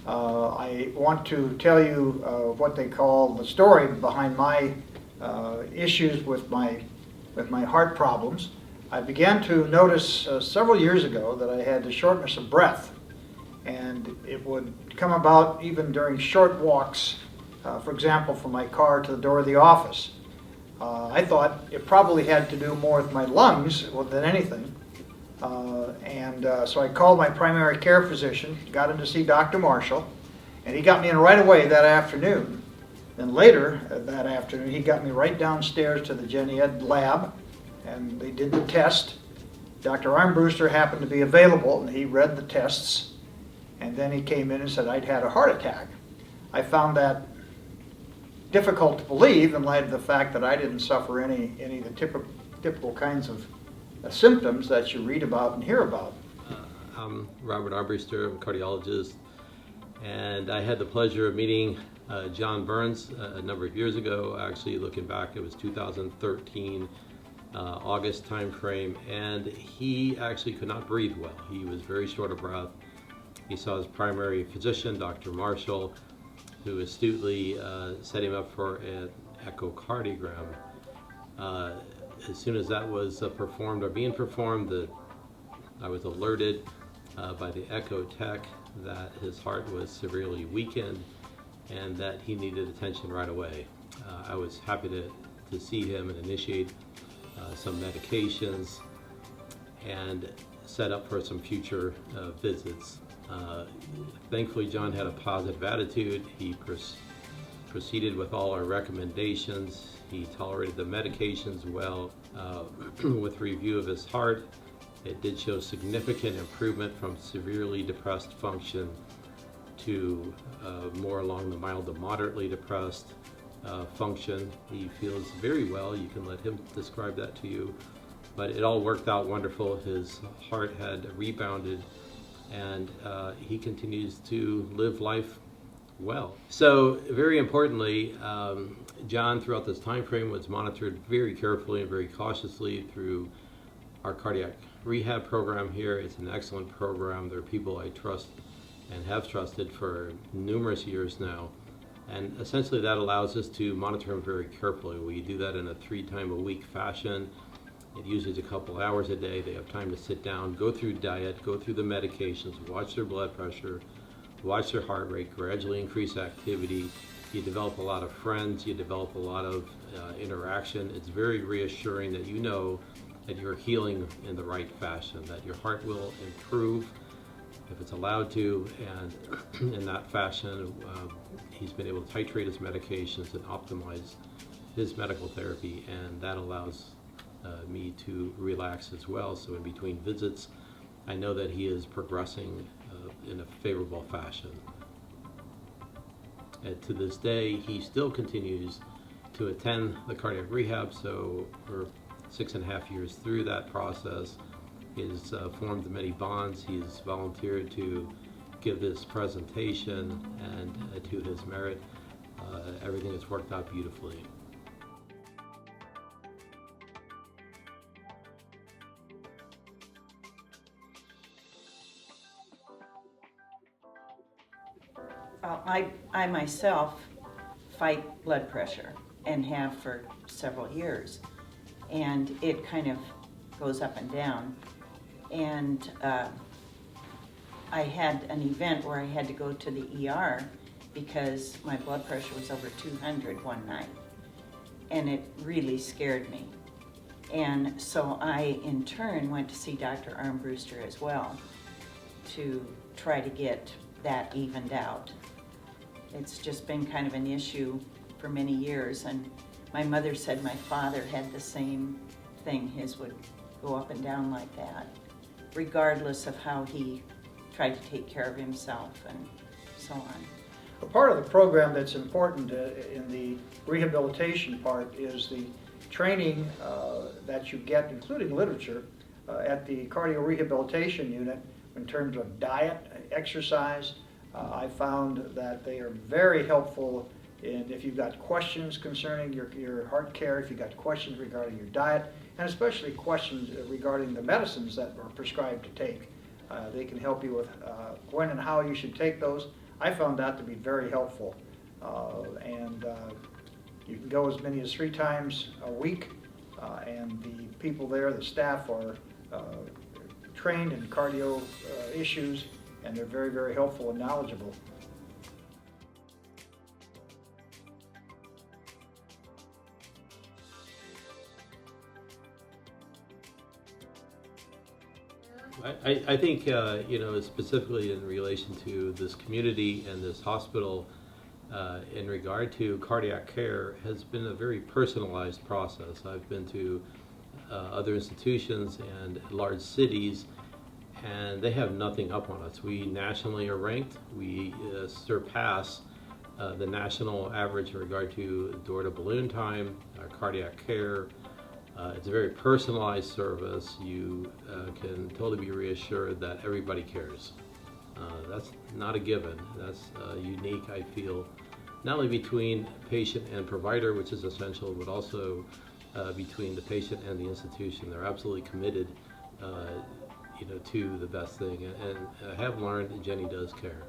I want to tell you what they call the story behind my issues with my heart problems. I began to notice several years ago that I had the shortness of breath, and it would come about even during short walks, for example, from my car to the door of the office. I thought it probably had to do more with my lungs than anything. So I called my primary care physician, got him to see Dr. Marshall, and he got me in right away that afternoon. Then later that afternoon, he got me right downstairs to the Gen Ed lab, and they did the test. Dr. Armbruster happened to be available, and he read the tests, and then he came in and said I'd had a heart attack. I found that difficult to believe in light of the fact that I didn't suffer any of the typical kinds of symptoms that you read about and hear about. I'm Robert Armbruster, I'm a cardiologist, and I had the pleasure of meeting John Burns a number of years ago. Actually, looking back, it was 2013, August time frame, and he actually could not breathe well. He was very short of breath. He saw his primary physician, Dr. Marshall, who astutely set him up for an echocardiogram. As soon as that was performed or being performed, I was alerted by the echo tech that his heart was severely weakened and that he needed attention right away. I was happy to see him and initiate some medications and set up for some future visits. Thankfully, John had a positive attitude. He proceeded with all our recommendations. He tolerated the medications well. With review of his heart, it did show significant improvement from severely depressed function to more along the mild to moderately depressed function. He feels very well. You can let him describe that to you. But it all worked out wonderful. His heart had rebounded, and he continues to live life well. So very importantly, John throughout this time frame was monitored very carefully and very cautiously through our cardiac rehab program here. It's an excellent program. There are people I trust and have trusted for numerous years now, and essentially that allows us to monitor him very carefully. We do that in a 3-time-a-week fashion. It usually is a couple hours a day. They have time to sit down, go through diet, go through the medications, watch their blood pressure, watch their heart rate, gradually increase activity. You develop a lot of friends, you develop a lot of interaction. It's very reassuring that you know that you're healing in the right fashion, that your heart will improve if it's allowed to, and in that fashion, he's been able to titrate his medications and optimize his medical therapy, and that allows me to relax as well. So in between visits, I know that he is progressing in a favorable fashion. And to this day, he still continues to attend the cardiac rehab, so we're 6.5 years through that process. He's formed many bonds. He's volunteered to give this presentation, and to his merit, everything has worked out beautifully. I myself fight blood pressure and have for several years, and it kind of goes up and down. And I had an event where I had to go to the ER because my blood pressure was over 200 one night, and it really scared me. And so I, in turn, went to see Dr. Armbruster as well to try to get that evened out. It's just been kind of an issue for many years, and my mother said my father had the same thing. His would go up and down like that, regardless of how he tried to take care of himself and so on. A part of the program that's important in the rehabilitation part is the training that you get, including literature, at the cardio rehabilitation unit in terms of diet, exercise. I found that they are very helpful if you've got questions concerning your heart care, if you've got questions regarding your diet, and especially questions regarding the medicines that are prescribed to take. They can help you with when and how you should take those. I found that to be very helpful. And you can go as many as 3 times a week, and the people there, the staff, are trained in cardio issues, and they're very, very helpful and knowledgeable. I think, specifically in relation to this community and this hospital, in regard to cardiac care, has been a very personalized process. I've been to other institutions and large cities, and they have nothing up on us. We nationally are ranked. We surpass the national average in regard to door-to-balloon time, cardiac care. It's a very personalized service. You can totally be reassured that everybody cares. That's not a given. That's unique, I feel, not only between patient and provider, which is essential, but also between the patient and the institution. They're absolutely committed, to the best thing. And I have learned that Jenny does care.